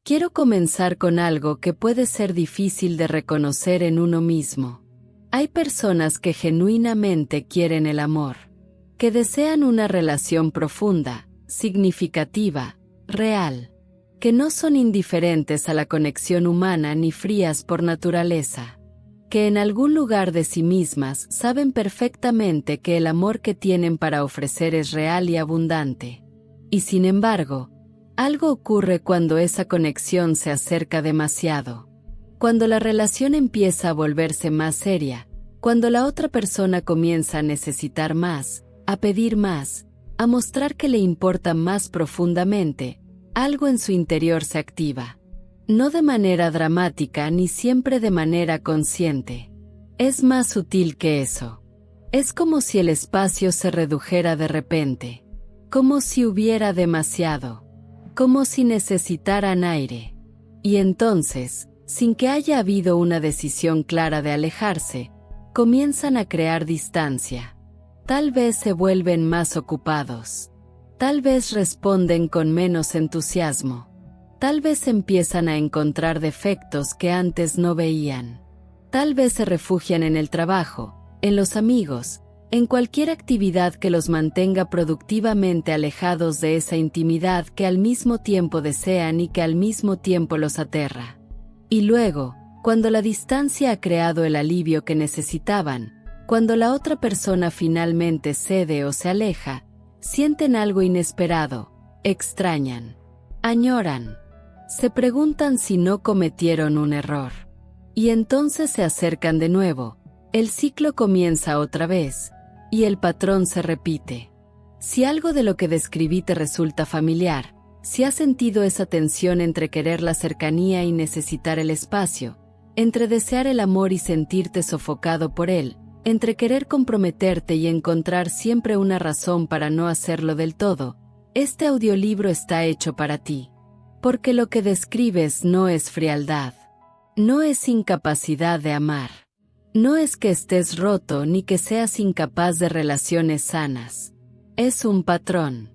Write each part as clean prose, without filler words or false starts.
Quiero comenzar con algo que puede ser difícil de reconocer en uno mismo. Hay personas que genuinamente quieren el amor, que desean una relación profunda, significativa, real, que no son indiferentes a la conexión humana ni frías por naturaleza, que en algún lugar de sí mismas saben perfectamente que el amor que tienen para ofrecer es real y abundante. Y sin embargo, algo ocurre cuando esa conexión se acerca demasiado. Cuando la relación empieza a volverse más seria, cuando la otra persona comienza a necesitar más, a pedir más, a mostrar que le importa más profundamente, algo en su interior se activa. No de manera dramática ni siempre de manera consciente. Es más sutil que eso. Es como si el espacio se redujera de repente. Como si hubiera demasiado. Como si necesitaran aire. Y entonces, sin que haya habido una decisión clara de alejarse, comienzan a crear distancia. Tal vez se vuelven más ocupados. Tal vez responden con menos entusiasmo. Tal vez empiezan a encontrar defectos que antes no veían. Tal vez se refugian en el trabajo, en los amigos, en cualquier actividad que los mantenga productivamente alejados de esa intimidad que al mismo tiempo desean y que al mismo tiempo los aterra. Y luego, cuando la distancia ha creado el alivio que necesitaban, cuando la otra persona finalmente cede o se aleja, sienten algo inesperado, extrañan, añoran, se preguntan si no cometieron un error. Y entonces se acercan de nuevo, el ciclo comienza otra vez, y el patrón se repite. Si algo de lo que describí te resulta familiar, si has sentido esa tensión entre querer la cercanía y necesitar el espacio, entre desear el amor y sentirte sofocado por él, entre querer comprometerte y encontrar siempre una razón para no hacerlo del todo, este audiolibro está hecho para ti. Porque lo que describes no es frialdad. No es incapacidad de amar. No es que estés roto ni que seas incapaz de relaciones sanas. Es un patrón.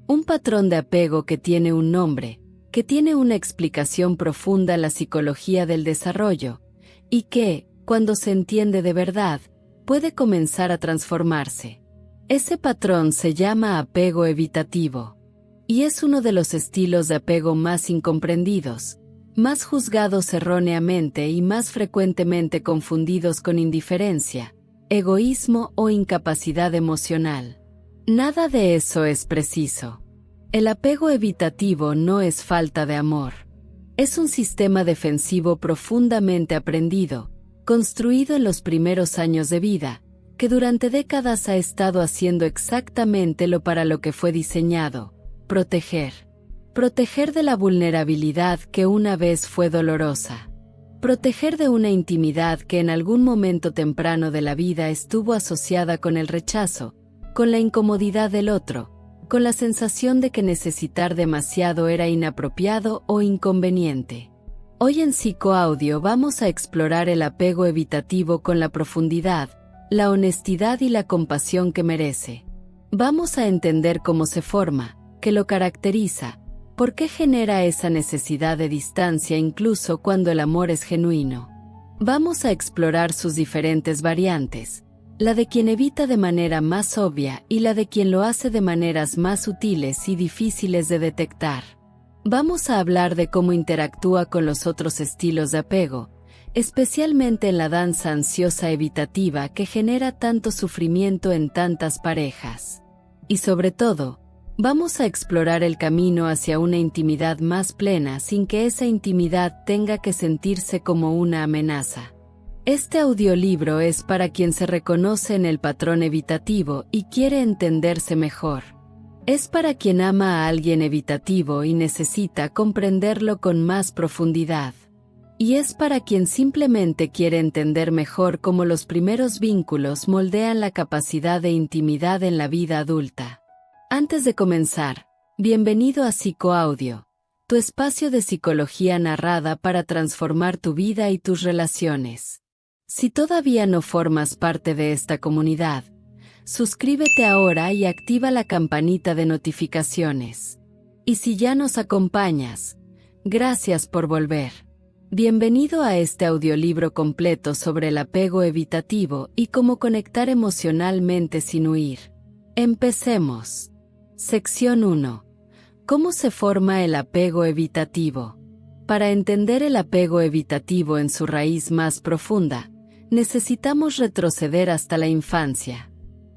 Un patrón de apego que tiene un nombre, que tiene una explicación profunda en la psicología del desarrollo, y que, cuando se entiende de verdad, puede comenzar a transformarse. Ese patrón se llama apego evitativo. Y es uno de los estilos de apego más incomprendidos, más juzgados erróneamente y más frecuentemente confundidos con indiferencia, egoísmo o incapacidad emocional. Nada de eso es preciso. El apego evitativo no es falta de amor. Es un sistema defensivo profundamente aprendido, construido en los primeros años de vida, que durante décadas ha estado haciendo exactamente lo para lo que fue diseñado: proteger. Proteger de la vulnerabilidad que una vez fue dolorosa. Proteger de una intimidad que en algún momento temprano de la vida estuvo asociada con el rechazo, con la incomodidad del otro, con la sensación de que necesitar demasiado era inapropiado o inconveniente. Hoy en Psicoaudio vamos a explorar el apego evitativo con la profundidad, la honestidad y la compasión que merece. Vamos a entender cómo se forma, qué lo caracteriza, por qué genera esa necesidad de distancia incluso cuando el amor es genuino. Vamos a explorar sus diferentes variantes, la de quien evita de manera más obvia y la de quien lo hace de maneras más sutiles y difíciles de detectar. Vamos a hablar de cómo interactúa con los otros estilos de apego, especialmente en la danza ansiosa evitativa que genera tanto sufrimiento en tantas parejas. Y sobre todo, vamos a explorar el camino hacia una intimidad más plena sin que esa intimidad tenga que sentirse como una amenaza. Este audiolibro es para quien se reconoce en el patrón evitativo y quiere entenderse mejor. Es para quien ama a alguien evitativo y necesita comprenderlo con más profundidad. Y es para quien simplemente quiere entender mejor cómo los primeros vínculos moldean la capacidad de intimidad en la vida adulta. Antes de comenzar, bienvenido a Psicoaudio, tu espacio de psicología narrada para transformar tu vida y tus relaciones. Si todavía no formas parte de esta comunidad, suscríbete ahora y activa la campanita de notificaciones. Y si ya nos acompañas, Gracias por volver. Bienvenido a este audiolibro completo sobre el apego evitativo y cómo conectar emocionalmente sin huir. Empecemos. Sección 1. ¿Cómo se forma el apego evitativo? Para entender el apego evitativo en su raíz más profunda, necesitamos retroceder hasta la infancia.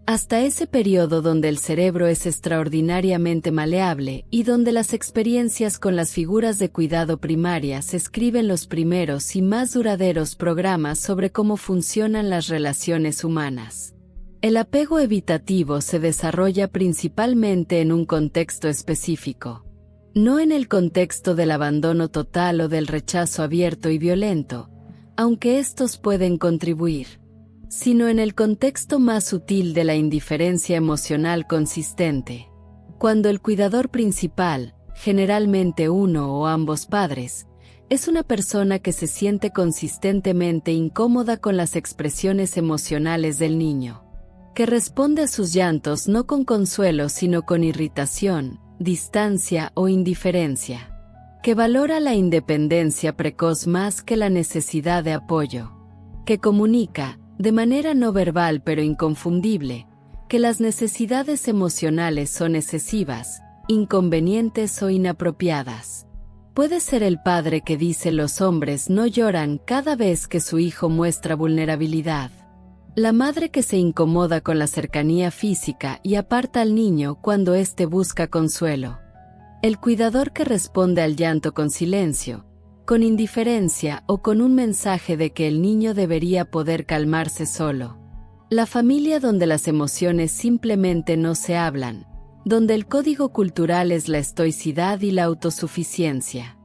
Hasta ese periodo donde el cerebro es extraordinariamente maleable y donde las experiencias con las figuras de cuidado primarias escriben los primeros y más duraderos programas sobre cómo funcionan las relaciones humanas. El apego evitativo se desarrolla principalmente en un contexto específico. No en el contexto del abandono total o del rechazo abierto y violento, aunque estos pueden contribuir, sino en el contexto más sutil de la indiferencia emocional consistente. Cuando el cuidador principal, generalmente uno o ambos padres, es una persona que se siente consistentemente incómoda con las expresiones emocionales del niño, que responde a sus llantos no con consuelo sino con irritación, distancia o indiferencia, que valora la independencia precoz más que la necesidad de apoyo, que comunica, de manera no verbal pero inconfundible, que las necesidades emocionales son excesivas, inconvenientes o inapropiadas. Puede ser el padre que dice los hombres no lloran cada vez que su hijo muestra vulnerabilidad. La madre que se incomoda con la cercanía física y aparta al niño cuando éste busca consuelo. El cuidador que responde al llanto con silencio, con indiferencia o con un mensaje de que el niño debería poder calmarse solo. La familia donde las emociones simplemente no se hablan, donde el código cultural es la estoicidad y la autosuficiencia.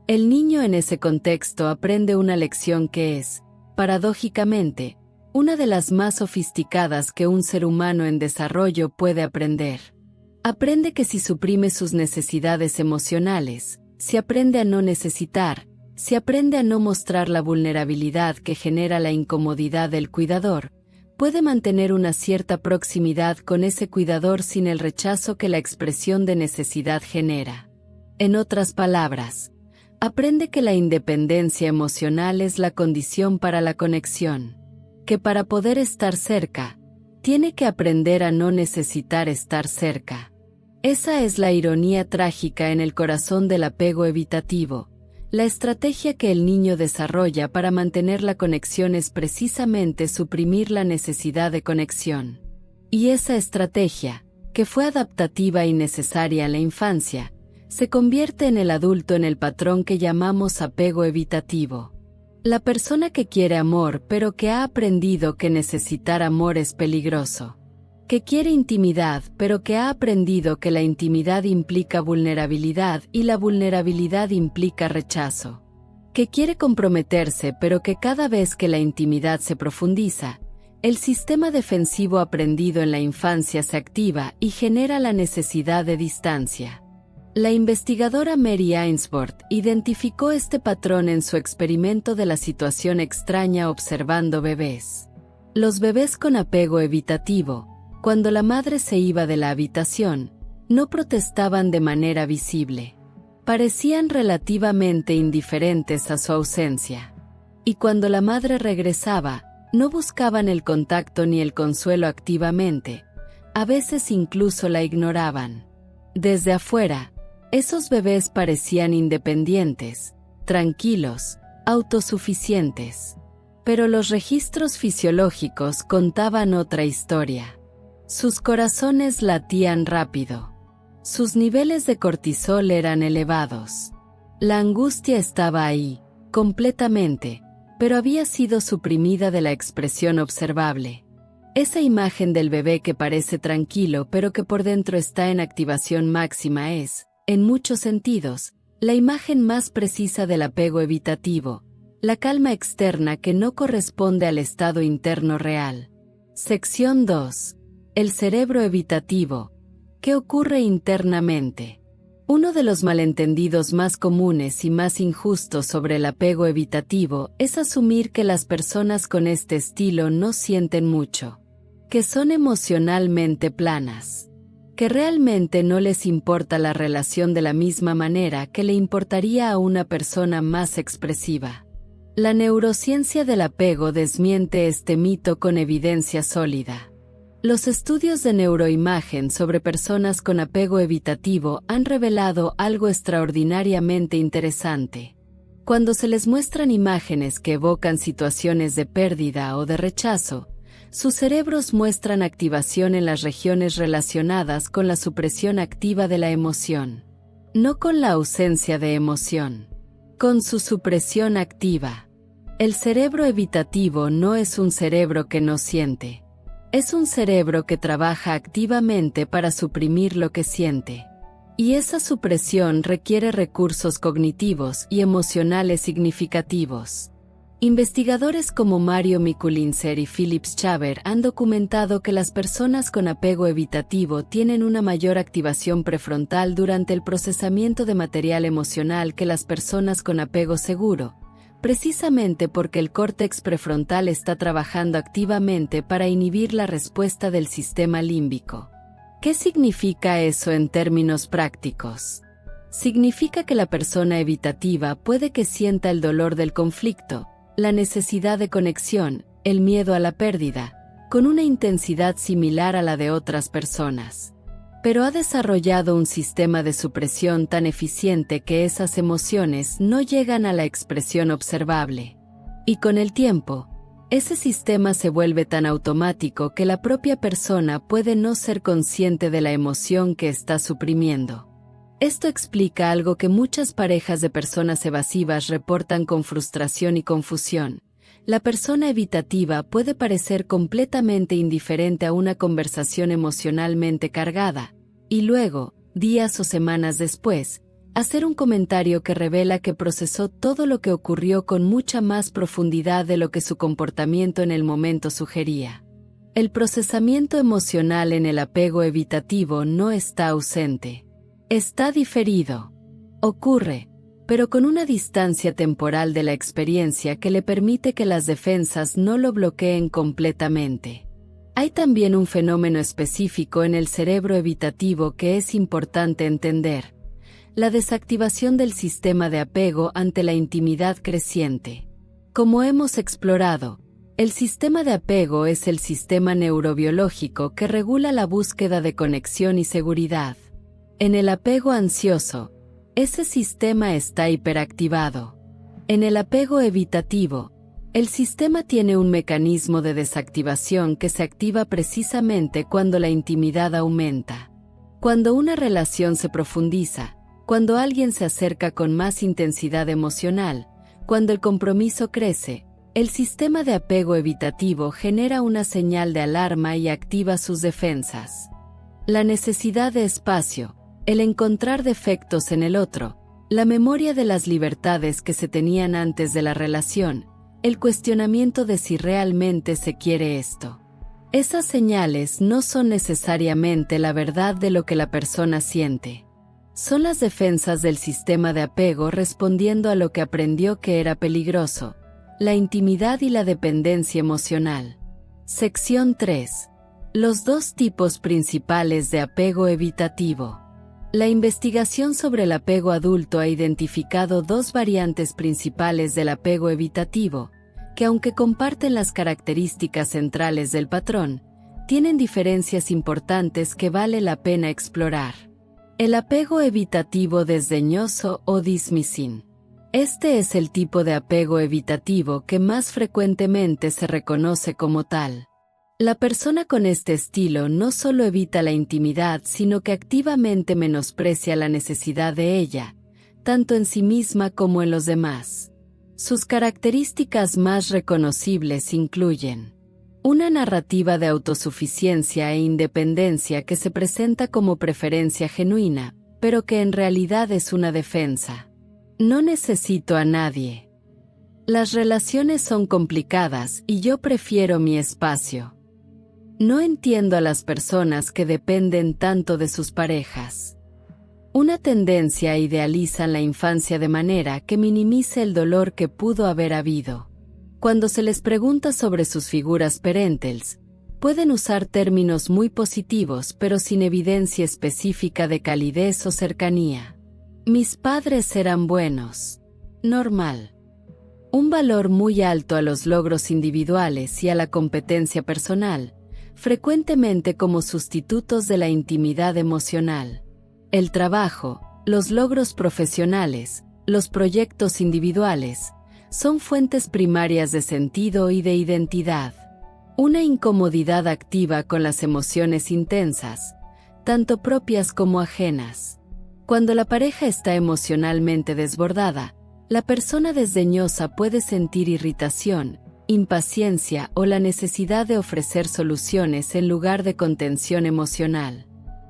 El niño en ese contexto aprende una lección que es, paradójicamente, una de las más sofisticadas que un ser humano en desarrollo puede aprender. Aprende que si suprime sus necesidades emocionales, si aprende a no necesitar, si aprende a no mostrar la vulnerabilidad que genera la incomodidad del cuidador, puede mantener una cierta proximidad con ese cuidador sin el rechazo que la expresión de necesidad genera. En otras palabras, aprende que la independencia emocional es la condición para la conexión, que para poder estar cerca, tiene que aprender a no necesitar estar cerca. Esa es la ironía trágica en el corazón del apego evitativo. La estrategia que el niño desarrolla para mantener la conexión es precisamente suprimir la necesidad de conexión. Y esa estrategia, que fue adaptativa y necesaria en la infancia, se convierte en el adulto en el patrón que llamamos apego evitativo. La persona que quiere amor pero que ha aprendido que necesitar amor es peligroso. Que quiere intimidad pero que ha aprendido que la intimidad implica vulnerabilidad y la vulnerabilidad implica rechazo. Que quiere comprometerse pero que cada vez que la intimidad se profundiza, el sistema defensivo aprendido en la infancia se activa y genera la necesidad de distancia. La investigadora Mary Ainsworth identificó este patrón en su experimento de la situación extraña observando bebés. Los bebés con apego evitativo, cuando la madre se iba de la habitación, no protestaban de manera visible. Parecían relativamente indiferentes a su ausencia. Y cuando la madre regresaba, no buscaban el contacto ni el consuelo activamente, a veces incluso la ignoraban. Desde afuera, esos bebés parecían independientes, tranquilos, autosuficientes. Pero los registros fisiológicos contaban otra historia. Sus corazones latían rápido. Sus niveles de cortisol eran elevados. La angustia estaba ahí, completamente, pero había sido suprimida de la expresión observable. Esa imagen del bebé que parece tranquilo pero que por dentro está en activación máxima es, en muchos sentidos, la imagen más precisa del apego evitativo, la calma externa que no corresponde al estado interno real. Sección 2. El cerebro evitativo. ¿Qué ocurre internamente? Uno de los malentendidos más comunes y más injustos sobre el apego evitativo es asumir que las personas con este estilo no sienten mucho, que son emocionalmente planas, que realmente no les importa la relación de la misma manera que le importaría a una persona más expresiva. La neurociencia del apego desmiente este mito con evidencia sólida. Los estudios de neuroimagen sobre personas con apego evitativo han revelado algo extraordinariamente interesante. Cuando se les muestran imágenes que evocan situaciones de pérdida o de rechazo, sus cerebros muestran activación en las regiones relacionadas con la supresión activa de la emoción. No con la ausencia de emoción. Con su supresión activa. El cerebro evitativo no es un cerebro que no siente. Es un cerebro que trabaja activamente para suprimir lo que siente. Y esa supresión requiere recursos cognitivos y emocionales significativos. Investigadores como Mario Mikulincer y Philip Schaber han documentado que las personas con apego evitativo tienen una mayor activación prefrontal durante el procesamiento de material emocional que las personas con apego seguro, precisamente porque el córtex prefrontal está trabajando activamente para inhibir la respuesta del sistema límbico. ¿Qué significa eso en términos prácticos? Significa que la persona evitativa puede que sienta el dolor del conflicto, la necesidad de conexión, el miedo a la pérdida, con una intensidad similar a la de otras personas. Pero ha desarrollado un sistema de supresión tan eficiente que esas emociones no llegan a la expresión observable. Y con el tiempo, ese sistema se vuelve tan automático que la propia persona puede no ser consciente de la emoción que está suprimiendo. Esto explica algo que muchas parejas de personas evasivas reportan con frustración y confusión. La persona evitativa puede parecer completamente indiferente a una conversación emocionalmente cargada, y luego, días o semanas después, hacer un comentario que revela que procesó todo lo que ocurrió con mucha más profundidad de lo que su comportamiento en el momento sugería. El procesamiento emocional en el apego evitativo no está ausente. Está diferido. Ocurre, pero con una distancia temporal de la experiencia que le permite que las defensas no lo bloqueen completamente. Hay también un fenómeno específico en el cerebro evitativo que es importante entender: la desactivación del sistema de apego ante la intimidad creciente. Como hemos explorado, el sistema de apego es el sistema neurobiológico que regula la búsqueda de conexión y seguridad. En el apego ansioso, ese sistema está hiperactivado. En el apego evitativo, el sistema tiene un mecanismo de desactivación que se activa precisamente cuando la intimidad aumenta. Cuando una relación se profundiza, cuando alguien se acerca con más intensidad emocional, cuando el compromiso crece, el sistema de apego evitativo genera una señal de alarma y activa sus defensas. La necesidad de espacio, el encontrar defectos en el otro, la memoria de las libertades que se tenían antes de la relación, el cuestionamiento de si realmente se quiere esto. Esas señales no son necesariamente la verdad de lo que la persona siente. Son las defensas del sistema de apego respondiendo a lo que aprendió que era peligroso: la intimidad y la dependencia emocional. Sección 3. Los dos tipos principales de apego evitativo. La investigación sobre el apego adulto ha identificado dos variantes principales del apego evitativo, que aunque comparten las características centrales del patrón, tienen diferencias importantes que vale la pena explorar. El apego evitativo desdeñoso o dismissing. Este es el tipo de apego evitativo que más frecuentemente se reconoce como tal. La persona con este estilo no solo evita la intimidad, sino que activamente menosprecia la necesidad de ella, tanto en sí misma como en los demás. Sus características más reconocibles incluyen una narrativa de autosuficiencia e independencia que se presenta como preferencia genuina, pero que en realidad es una defensa. No necesito a nadie. Las relaciones son complicadas y yo prefiero mi espacio. No entiendo a las personas que dependen tanto de sus parejas. Una tendencia idealiza la infancia de manera que minimice el dolor que pudo haber habido. Cuando se les pregunta sobre sus figuras parentales, Pueden usar términos muy positivos pero sin evidencia específica de calidez o cercanía. Mis padres eran buenos. Normal. Un valor muy alto a los logros individuales y a la competencia personal, frecuentemente como sustitutos de la intimidad emocional. El trabajo, los logros profesionales, los proyectos individuales, son fuentes primarias de sentido y de identidad. Una incomodidad activa con las emociones intensas, tanto propias como ajenas. Cuando la pareja está emocionalmente desbordada, la persona desdeñosa puede sentir irritación, impaciencia o la necesidad de ofrecer soluciones en lugar de contención emocional.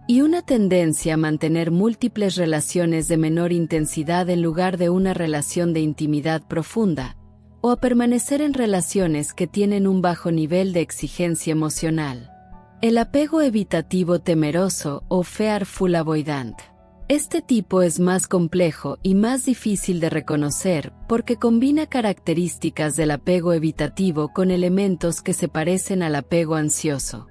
Y una tendencia a mantener múltiples relaciones de menor intensidad en lugar de una relación de intimidad profunda, o a permanecer en relaciones que tienen un bajo nivel de exigencia emocional. El apego evitativo temeroso o fearful avoidant. Este tipo es más complejo y más difícil de reconocer porque combina características del apego evitativo con elementos que se parecen al apego ansioso.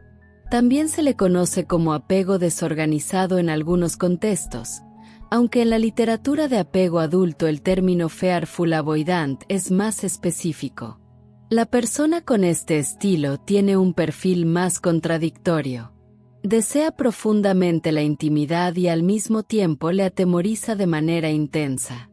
También se le conoce como apego desorganizado en algunos contextos, aunque en la literatura de apego adulto el término fearful avoidant es más específico. La persona con este estilo tiene un perfil más contradictorio. Desea profundamente la intimidad y al mismo tiempo le atemoriza de manera intensa.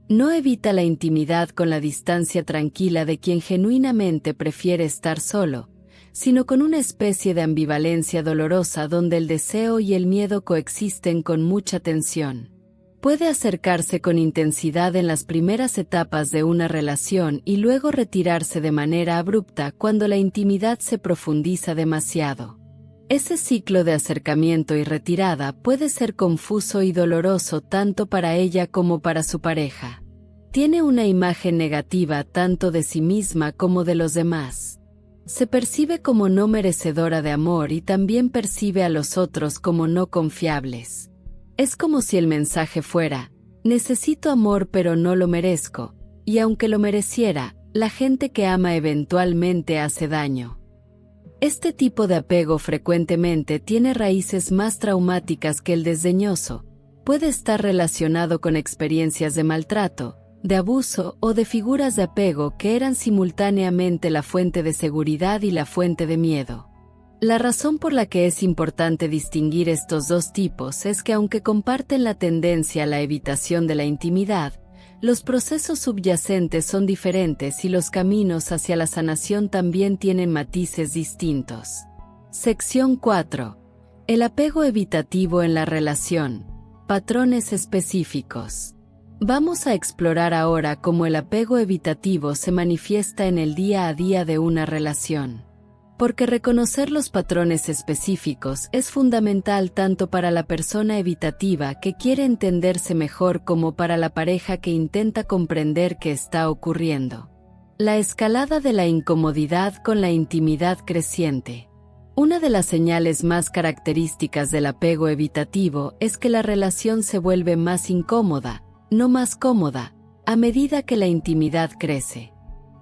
No evita la intimidad con la distancia tranquila de quien genuinamente prefiere estar solo, sino con una especie de ambivalencia dolorosa donde el deseo y el miedo coexisten con mucha tensión. Puede acercarse con intensidad en las primeras etapas de una relación y luego retirarse de manera abrupta cuando la intimidad se profundiza demasiado. Ese ciclo de acercamiento y retirada puede ser confuso y doloroso tanto para ella como para su pareja. Tiene una imagen negativa tanto de sí misma como de los demás. Se percibe como no merecedora de amor y también percibe a los otros como no confiables. Es como si el mensaje fuera: necesito amor pero no lo merezco, y aunque lo mereciera, la gente que ama eventualmente hace daño. Este tipo de apego frecuentemente tiene raíces más traumáticas que el desdeñoso. Puede estar relacionado con experiencias de maltrato, de abuso o de figuras de apego que eran simultáneamente la fuente de seguridad y la fuente de miedo. La razón por la que es importante distinguir estos dos tipos es que aunque comparten la tendencia a la evitación de la intimidad, los procesos subyacentes son diferentes y los caminos hacia la sanación también tienen matices distintos. Sección 4. El apego evitativo en la relación. Patrones específicos. Vamos a explorar ahora cómo el apego evitativo se manifiesta en el día a día de una relación. Porque reconocer los patrones específicos es fundamental tanto para la persona evitativa que quiere entenderse mejor como para la pareja que intenta comprender qué está ocurriendo. La escalada de la incomodidad con la intimidad creciente. Una de las señales más características del apego evitativo es que la relación se vuelve más incómoda, no más cómoda, a medida que la intimidad crece.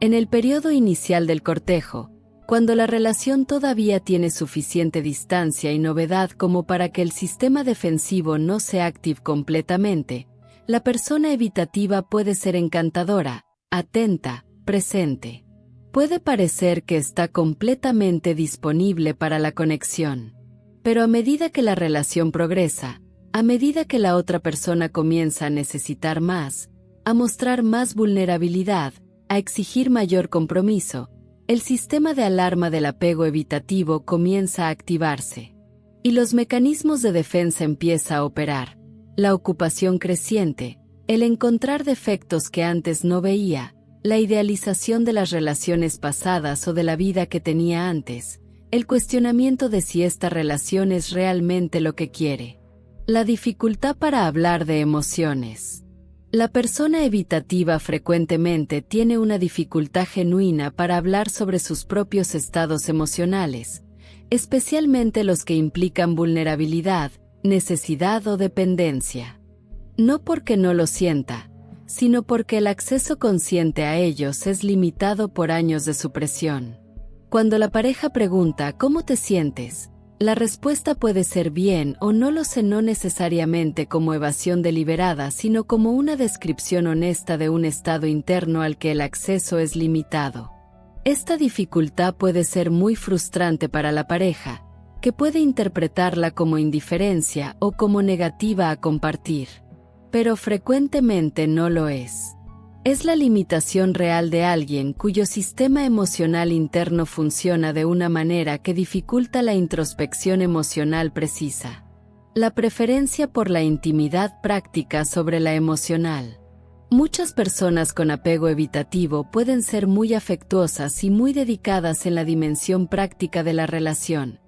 En el periodo inicial del cortejo, cuando la relación todavía tiene suficiente distancia y novedad como para que el sistema defensivo no se active completamente, la persona evitativa puede ser encantadora, atenta, presente. Puede parecer que está completamente disponible para la conexión. Pero a medida que la relación progresa, a medida que la otra persona comienza a necesitar más, a mostrar más vulnerabilidad, a exigir mayor compromiso, el sistema de alarma del apego evitativo comienza a activarse. Y los mecanismos de defensa empiezan a operar. La ocupación creciente, el encontrar defectos que antes no veía, la idealización de las relaciones pasadas o de la vida que tenía antes, el cuestionamiento de si esta relación es realmente lo que quiere. La dificultad para hablar de emociones. La persona evitativa frecuentemente tiene una dificultad genuina para hablar sobre sus propios estados emocionales, especialmente los que implican vulnerabilidad, necesidad o dependencia. No porque no lo sienta, sino porque el acceso consciente a ellos es limitado por años de supresión. Cuando la pareja pregunta ¿cómo te sientes?, la respuesta puede ser bien o no lo sé, no necesariamente como evasión deliberada, sino como una descripción honesta de un estado interno al que el acceso es limitado. Esta dificultad puede ser muy frustrante para la pareja, que puede interpretarla como indiferencia o como negativa a compartir. Pero frecuentemente no lo es. Es la limitación real de alguien cuyo sistema emocional interno funciona de una manera que dificulta la introspección emocional precisa. La preferencia por la intimidad práctica sobre la emocional. Muchas personas con apego evitativo pueden ser muy afectuosas y muy dedicadas en la dimensión práctica de la relación.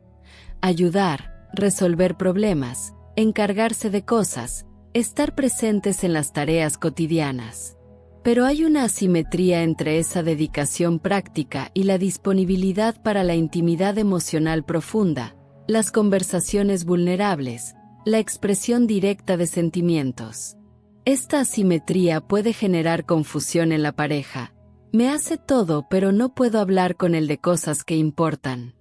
Ayudar, resolver problemas, encargarse de cosas, estar presentes en las tareas cotidianas. Pero hay una asimetría entre esa dedicación práctica y la disponibilidad para la intimidad emocional profunda, las conversaciones vulnerables, la expresión directa de sentimientos. Esta asimetría puede generar confusión en la pareja. Me hace todo, pero no puedo hablar con él de cosas que importan.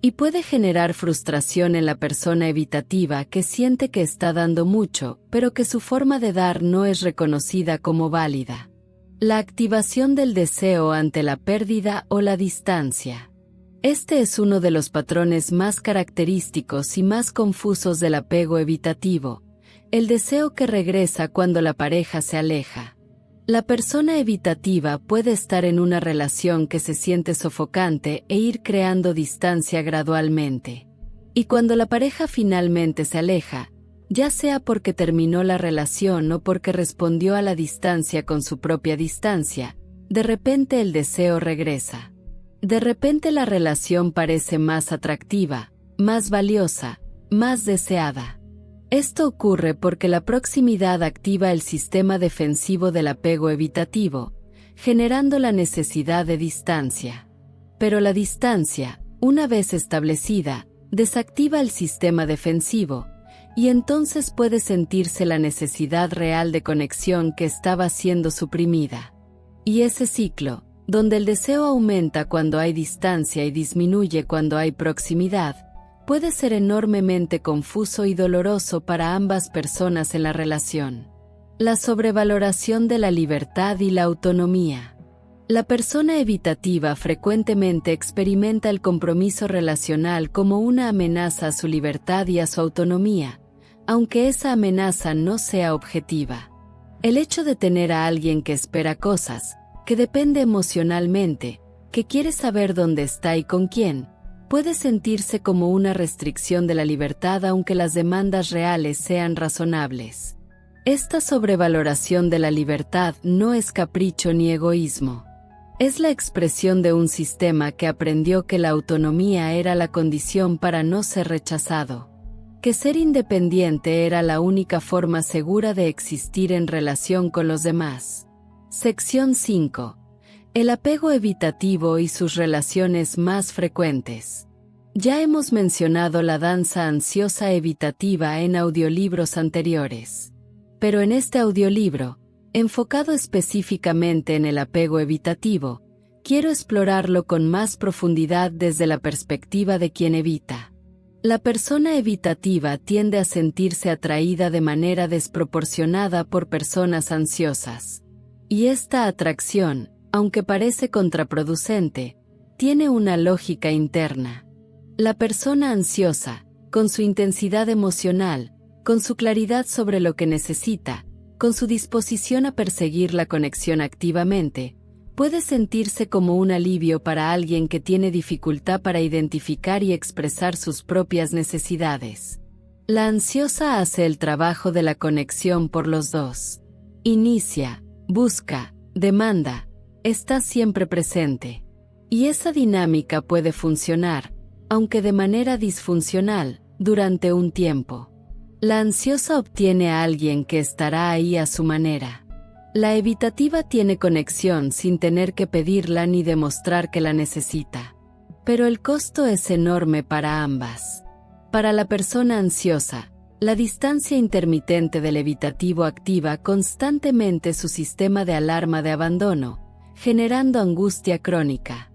Y puede generar frustración en la persona evitativa que siente que está dando mucho, pero que su forma de dar no es reconocida como válida. La activación del deseo ante la pérdida o la distancia. Este es uno de los patrones más característicos y más confusos del apego evitativo, el deseo que regresa cuando la pareja se aleja. La persona evitativa puede estar en una relación que se siente sofocante e ir creando distancia gradualmente. Y cuando la pareja finalmente se aleja, ya sea porque terminó la relación o porque respondió a la distancia con su propia distancia, de repente el deseo regresa. De repente la relación parece más atractiva, más valiosa, más deseada. Esto ocurre porque la proximidad activa el sistema defensivo del apego evitativo, generando la necesidad de distancia. Pero la distancia, una vez establecida, desactiva el sistema defensivo, y entonces puede sentirse la necesidad real de conexión que estaba siendo suprimida. Y ese ciclo, donde el deseo aumenta cuando hay distancia y disminuye cuando hay proximidad, puede ser enormemente confuso y doloroso para ambas personas en la relación. La sobrevaloración de la libertad y la autonomía. La persona evitativa frecuentemente experimenta el compromiso relacional como una amenaza a su libertad y a su autonomía, aunque esa amenaza no sea objetiva. El hecho de tener a alguien que espera cosas, que depende emocionalmente, que quiere saber dónde está y con quién, puede sentirse como una restricción de la libertad aunque las demandas reales sean razonables. Esta sobrevaloración de la libertad no es capricho ni egoísmo. Es la expresión de un sistema que aprendió que la autonomía era la condición para no ser rechazado, que ser independiente era la única forma segura de existir en relación con los demás. Sección 5. El apego evitativo y sus relaciones más frecuentes. Ya hemos mencionado la danza ansiosa evitativa en audiolibros anteriores. Pero en este audiolibro, enfocado específicamente en el apego evitativo, quiero explorarlo con más profundidad desde la perspectiva de quien evita. La persona evitativa tiende a sentirse atraída de manera desproporcionada por personas ansiosas. Y esta atracción, aunque parece contraproducente, tiene una lógica interna. La persona ansiosa, con su intensidad emocional, con su claridad sobre lo que necesita, con su disposición a perseguir la conexión activamente, puede sentirse como un alivio para alguien que tiene dificultad para identificar y expresar sus propias necesidades. La ansiosa hace el trabajo de la conexión por los dos. Inicia, busca, demanda, está siempre presente. Y esa dinámica puede funcionar, aunque de manera disfuncional, durante un tiempo. La ansiosa obtiene a alguien que estará ahí a su manera. La evitativa tiene conexión sin tener que pedirla ni demostrar que la necesita. Pero el costo es enorme para ambas. Para la persona ansiosa, la distancia intermitente del evitativo activa constantemente su sistema de alarma de abandono, generando angustia crónica.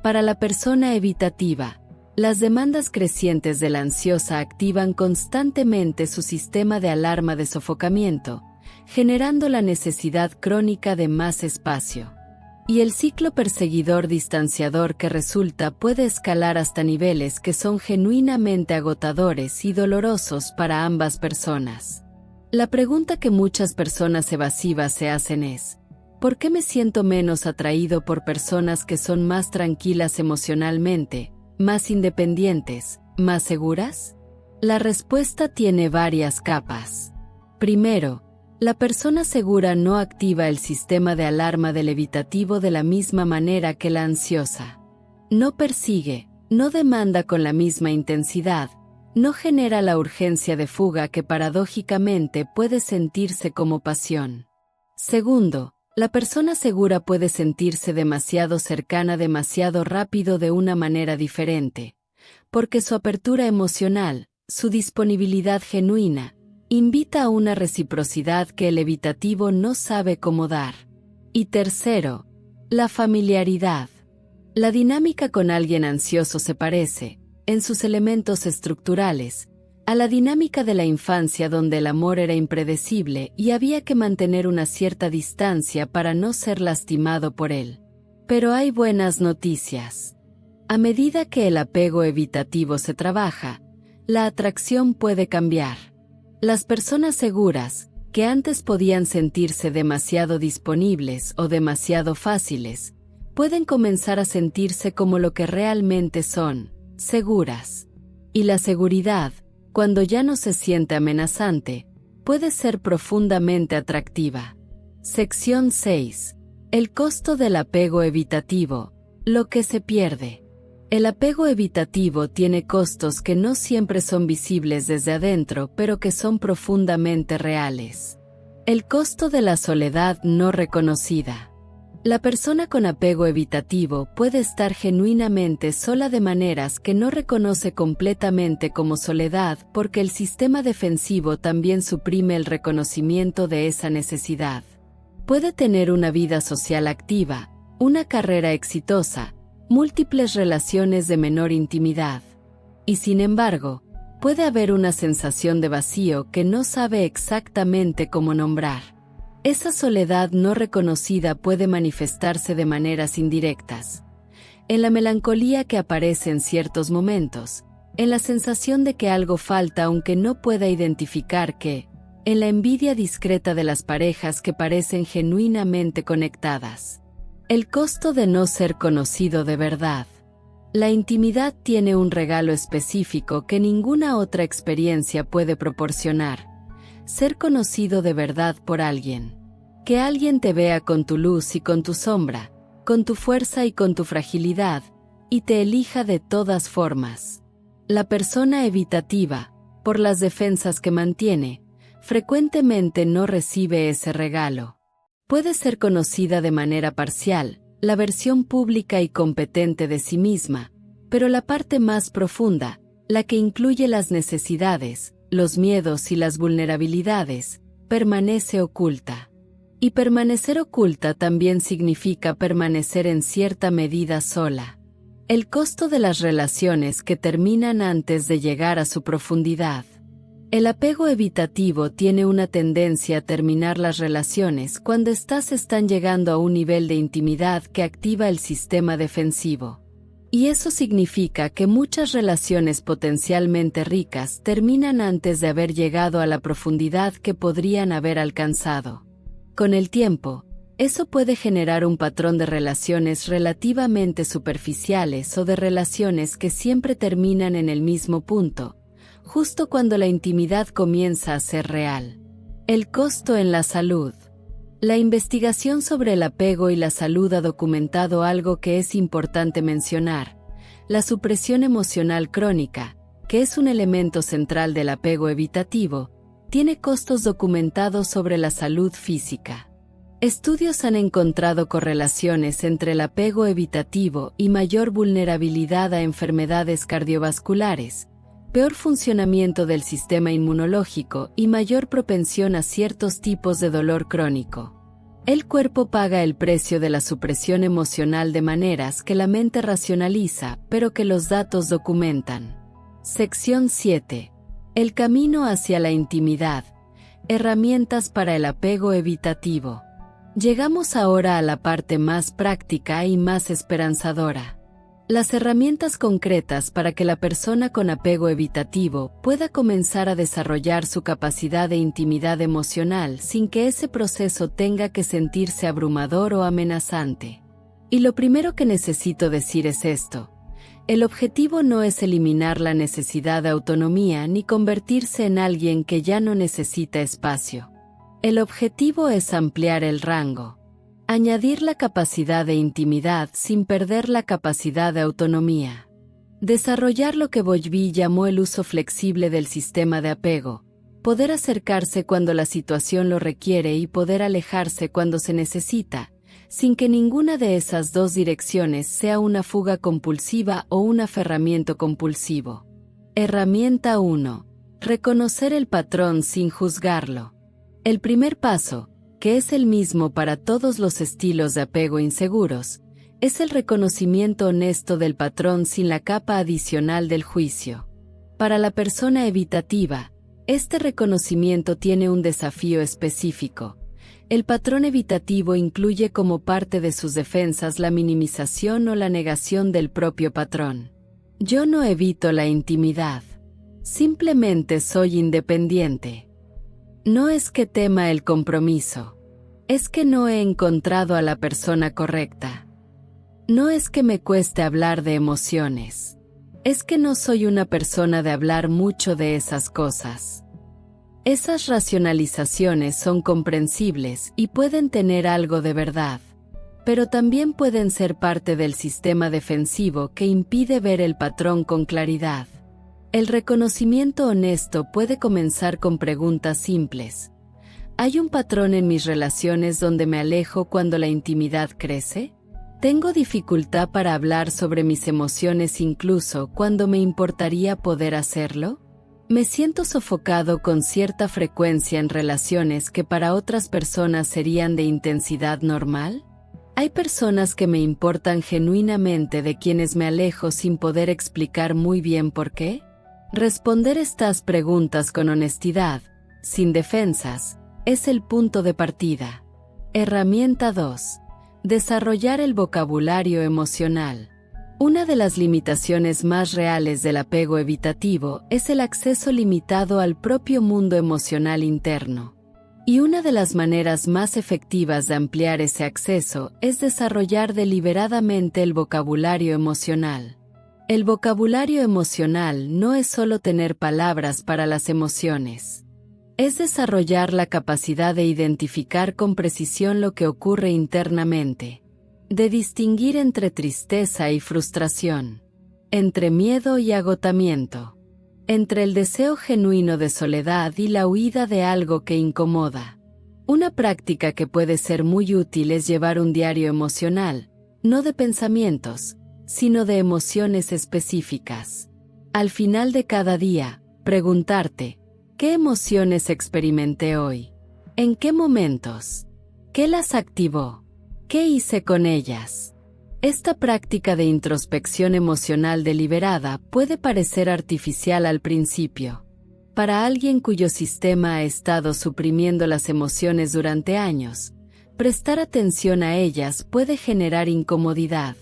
Para la persona evitativa, las demandas crecientes de la ansiosa activan constantemente su sistema de alarma de sofocamiento, generando la necesidad crónica de más espacio. Y el ciclo perseguidor distanciador que resulta puede escalar hasta niveles que son genuinamente agotadores y dolorosos para ambas personas. La pregunta que muchas personas evasivas se hacen es: ¿por qué me siento menos atraído por personas que son más tranquilas emocionalmente, más independientes, más seguras? La respuesta tiene varias capas. Primero, la persona segura no activa el sistema de alarma del evitativo de la misma manera que la ansiosa. No persigue, no demanda con la misma intensidad, no genera la urgencia de fuga que paradójicamente puede sentirse como pasión. Segundo, la persona segura puede sentirse demasiado cercana demasiado rápido de una manera diferente, porque su apertura emocional, su disponibilidad genuina, invita a una reciprocidad que el evitativo no sabe cómo dar. Y tercero, la familiaridad. La dinámica con alguien ansioso se parece, en sus elementos estructurales, a la dinámica de la infancia donde el amor era impredecible y había que mantener una cierta distancia para no ser lastimado por él. Pero hay buenas noticias. A medida que el apego evitativo se trabaja, la atracción puede cambiar. Las personas seguras, que antes podían sentirse demasiado disponibles o demasiado fáciles, pueden comenzar a sentirse como lo que realmente son, seguras. Y la seguridad, cuando ya no se siente amenazante, puede ser profundamente atractiva. Sección 6. El costo del apego evitativo, lo que se pierde. El apego evitativo tiene costos que no siempre son visibles desde adentro, pero que son profundamente reales. El costo de la soledad no reconocida. La persona con apego evitativo puede estar genuinamente sola de maneras que no reconoce completamente como soledad porque el sistema defensivo también suprime el reconocimiento de esa necesidad. Puede tener una vida social activa, una carrera exitosa, múltiples relaciones de menor intimidad. Y sin embargo, puede haber una sensación de vacío que no sabe exactamente cómo nombrar. Esa soledad no reconocida puede manifestarse de maneras indirectas. En la melancolía que aparece en ciertos momentos, en la sensación de que algo falta aunque no pueda identificar qué, en la envidia discreta de las parejas que parecen genuinamente conectadas. El costo de no ser conocido de verdad. La intimidad tiene un regalo específico que ninguna otra experiencia puede proporcionar: ser conocido de verdad por alguien. Que alguien te vea con tu luz y con tu sombra, con tu fuerza y con tu fragilidad, y te elija de todas formas. La persona evitativa, por las defensas que mantiene, frecuentemente no recibe ese regalo. Puede ser conocida de manera parcial, la versión pública y competente de sí misma, pero la parte más profunda, la que incluye las necesidades, los miedos y las vulnerabilidades, permanece oculta. Y permanecer oculta también significa permanecer en cierta medida sola. El costo de las relaciones que terminan antes de llegar a su profundidad. El apego evitativo tiene una tendencia a terminar las relaciones cuando éstas están llegando a un nivel de intimidad que activa el sistema defensivo. Y eso significa que muchas relaciones potencialmente ricas terminan antes de haber llegado a la profundidad que podrían haber alcanzado. Con el tiempo, eso puede generar un patrón de relaciones relativamente superficiales o de relaciones que siempre terminan en el mismo punto, justo cuando la intimidad comienza a ser real. El costo en la salud. La investigación sobre el apego y la salud ha documentado algo que es importante mencionar: la supresión emocional crónica, que es un elemento central del apego evitativo, tiene costos documentados sobre la salud física. Estudios han encontrado correlaciones entre el apego evitativo y mayor vulnerabilidad a enfermedades cardiovasculares, peor funcionamiento del sistema inmunológico y mayor propensión a ciertos tipos de dolor crónico. El cuerpo paga el precio de la supresión emocional de maneras que la mente racionaliza, pero que los datos documentan. Sección 7. El camino hacia la intimidad. Herramientas para el apego evitativo. Llegamos ahora a la parte más práctica y más esperanzadora. Las herramientas concretas para que la persona con apego evitativo pueda comenzar a desarrollar su capacidad de intimidad emocional sin que ese proceso tenga que sentirse abrumador o amenazante. Y lo primero que necesito decir es esto. El objetivo no es eliminar la necesidad de autonomía ni convertirse en alguien que ya no necesita espacio. El objetivo es ampliar el rango. Añadir la capacidad de intimidad sin perder la capacidad de autonomía. Desarrollar lo que Bowlby llamó el uso flexible del sistema de apego. Poder acercarse cuando la situación lo requiere y poder alejarse cuando se necesita, sin que ninguna de esas dos direcciones sea una fuga compulsiva o un aferramiento compulsivo. Herramienta 1. Reconocer el patrón sin juzgarlo. El primer paso, que es el mismo para todos los estilos de apego inseguros, es el reconocimiento honesto del patrón sin la capa adicional del juicio. Para la persona evitativa, este reconocimiento tiene un desafío específico. El patrón evitativo incluye como parte de sus defensas la minimización o la negación del propio patrón. Yo no evito la intimidad. Simplemente soy independiente. No es que tema el compromiso. Es que no he encontrado a la persona correcta. No es que me cueste hablar de emociones. Es que no soy una persona de hablar mucho de esas cosas. Esas racionalizaciones son comprensibles y pueden tener algo de verdad, pero también pueden ser parte del sistema defensivo que impide ver el patrón con claridad. El reconocimiento honesto puede comenzar con preguntas simples. ¿Hay un patrón en mis relaciones donde me alejo cuando la intimidad crece? ¿Tengo dificultad para hablar sobre mis emociones incluso cuando me importaría poder hacerlo? ¿Me siento sofocado con cierta frecuencia en relaciones que para otras personas serían de intensidad normal? ¿Hay personas que me importan genuinamente de quienes me alejo sin poder explicar muy bien por qué? Responder estas preguntas con honestidad, sin defensas, es el punto de partida. Herramienta 2. Desarrollar el vocabulario emocional. Una de las limitaciones más reales del apego evitativo es el acceso limitado al propio mundo emocional interno. Y una de las maneras más efectivas de ampliar ese acceso es desarrollar deliberadamente el vocabulario emocional. El vocabulario emocional no es solo tener palabras para las emociones. Es desarrollar la capacidad de identificar con precisión lo que ocurre internamente, de distinguir entre tristeza y frustración, entre miedo y agotamiento, entre el deseo genuino de soledad y la huida de algo que incomoda. Una práctica que puede ser muy útil es llevar un diario emocional, no de pensamientos, sino de emociones específicas. Al final de cada día, preguntarte, ¿qué emociones experimenté hoy? ¿En qué momentos? ¿Qué las activó? ¿Qué hice con ellas? Esta práctica de introspección emocional deliberada puede parecer artificial al principio. Para alguien cuyo sistema ha estado suprimiendo las emociones durante años, prestar atención a ellas puede generar incomodidad.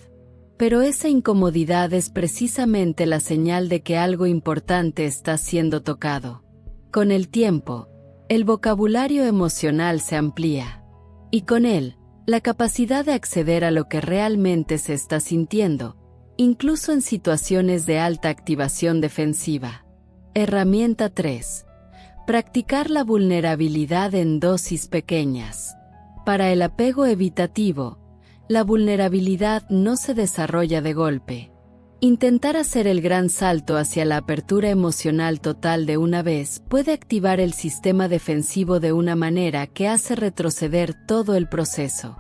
Pero esa incomodidad es precisamente la señal de que algo importante está siendo tocado. Con el tiempo, el vocabulario emocional se amplía. Y con él, la capacidad de acceder a lo que realmente se está sintiendo, incluso en situaciones de alta activación defensiva. Herramienta 3. Practicar la vulnerabilidad en dosis pequeñas. Para el apego evitativo, la vulnerabilidad no se desarrolla de golpe. Intentar hacer el gran salto hacia la apertura emocional total de una vez puede activar el sistema defensivo de una manera que hace retroceder todo el proceso.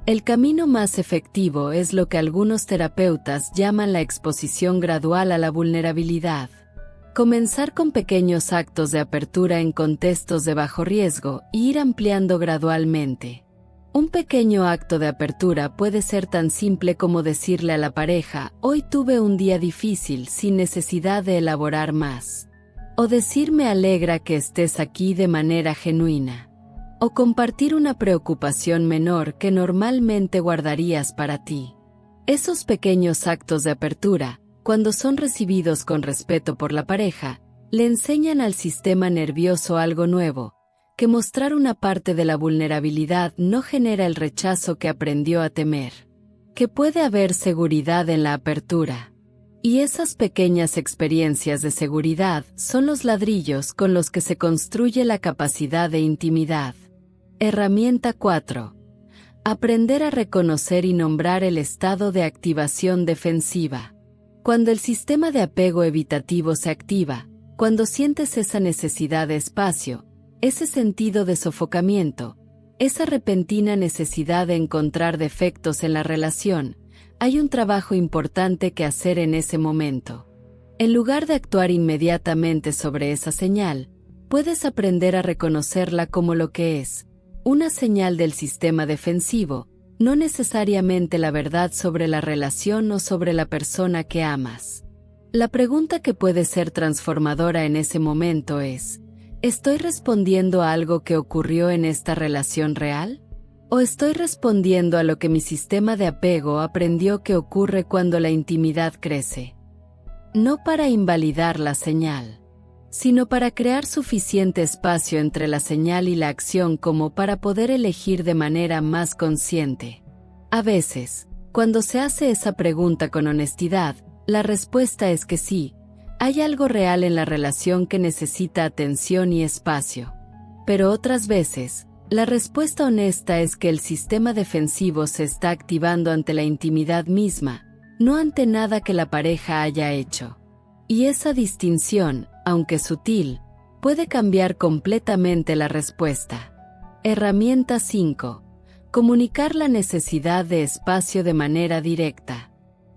El camino más efectivo es lo que algunos terapeutas llaman la exposición gradual a la vulnerabilidad. Comenzar con pequeños actos de apertura en contextos de bajo riesgo e ir ampliando gradualmente. Un pequeño acto de apertura puede ser tan simple como decirle a la pareja, hoy tuve un día difícil sin necesidad de elaborar más. O decir me alegra que estés aquí de manera genuina. O compartir una preocupación menor que normalmente guardarías para ti. Esos pequeños actos de apertura, cuando son recibidos con respeto por la pareja, le enseñan al sistema nervioso algo nuevo, que mostrar una parte de la vulnerabilidad no genera el rechazo que aprendió a temer. Que puede haber seguridad en la apertura. Y esas pequeñas experiencias de seguridad son los ladrillos con los que se construye la capacidad de intimidad. Herramienta 4. Aprender a reconocer y nombrar el estado de activación defensiva. Cuando el sistema de apego evitativo se activa, cuando sientes esa necesidad de espacio, ese sentido de sofocamiento, esa repentina necesidad de encontrar defectos en la relación, hay un trabajo importante que hacer en ese momento. En lugar de actuar inmediatamente sobre esa señal, puedes aprender a reconocerla como lo que es, una señal del sistema defensivo, no necesariamente la verdad sobre la relación o sobre la persona que amas. La pregunta que puede ser transformadora en ese momento es, ¿estoy respondiendo a algo que ocurrió en esta relación real? ¿O estoy respondiendo a lo que mi sistema de apego aprendió que ocurre cuando la intimidad crece? No para invalidar la señal, sino para crear suficiente espacio entre la señal y la acción como para poder elegir de manera más consciente. A veces, cuando se hace esa pregunta con honestidad, la respuesta es que sí, hay algo real en la relación que necesita atención y espacio. Pero otras veces, la respuesta honesta es que el sistema defensivo se está activando ante la intimidad misma, no ante nada que la pareja haya hecho. Y esa distinción, aunque sutil, puede cambiar completamente la respuesta. Herramienta 5. Comunicar la necesidad de espacio de manera directa.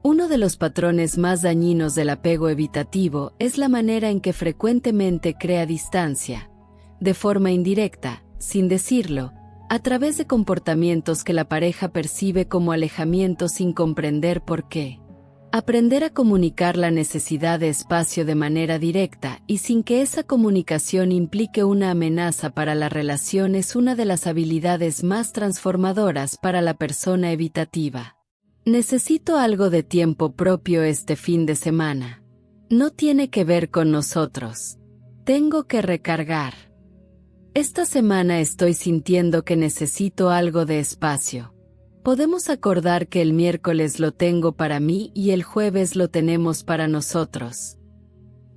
Uno de los patrones más dañinos del apego evitativo es la manera en que frecuentemente crea distancia, de forma indirecta, sin decirlo, a través de comportamientos que la pareja percibe como alejamiento sin comprender por qué. Aprender a comunicar la necesidad de espacio de manera directa y sin que esa comunicación implique una amenaza para la relación es una de las habilidades más transformadoras para la persona evitativa. Necesito algo de tiempo propio este fin de semana. No tiene que ver con nosotros. Tengo que recargar. Esta semana estoy sintiendo que necesito algo de espacio. Podemos acordar que el miércoles lo tengo para mí y el jueves lo tenemos para nosotros.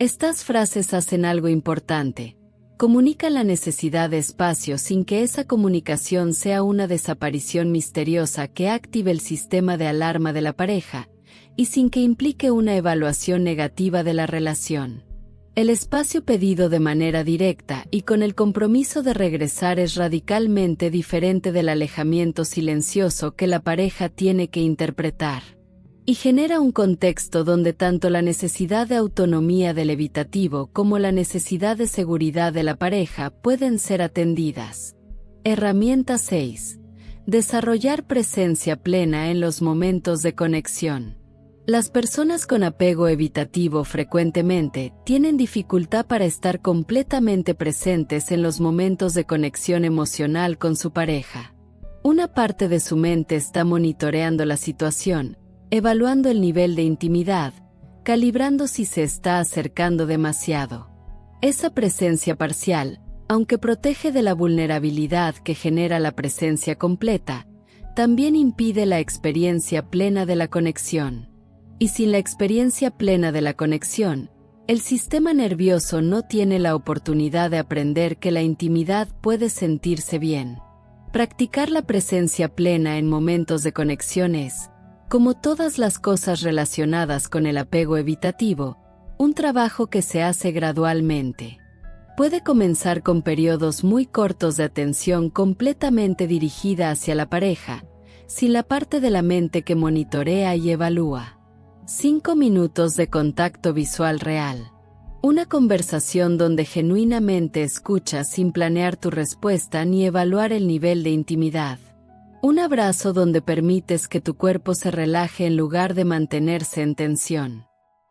Estas frases hacen algo importante. Comunican la necesidad de espacio sin que esa comunicación sea una desaparición misteriosa que active el sistema de alarma de la pareja, y sin que implique una evaluación negativa de la relación. El espacio pedido de manera directa y con el compromiso de regresar es radicalmente diferente del alejamiento silencioso que la pareja tiene que interpretar. Y genera un contexto donde tanto la necesidad de autonomía del evitativo como la necesidad de seguridad de la pareja pueden ser atendidas. Herramienta 6. Desarrollar presencia plena en los momentos de conexión. Las personas con apego evitativo frecuentemente tienen dificultad para estar completamente presentes en los momentos de conexión emocional con su pareja. Una parte de su mente está monitoreando la situación, evaluando el nivel de intimidad, calibrando si se está acercando demasiado. Esa presencia parcial, aunque protege de la vulnerabilidad que genera la presencia completa, también impide la experiencia plena de la conexión. Y sin la experiencia plena de la conexión, el sistema nervioso no tiene la oportunidad de aprender que la intimidad puede sentirse bien. Practicar la presencia plena en momentos de conexión es, como todas las cosas relacionadas con el apego evitativo, un trabajo que se hace gradualmente. Puede comenzar con periodos muy cortos de atención completamente dirigida hacia la pareja, sin la parte de la mente que monitorea y evalúa. 5 minutos de contacto visual real. Una conversación donde genuinamente escuchas sin planear tu respuesta ni evaluar el nivel de intimidad. Un abrazo donde permites que tu cuerpo se relaje en lugar de mantenerse en tensión.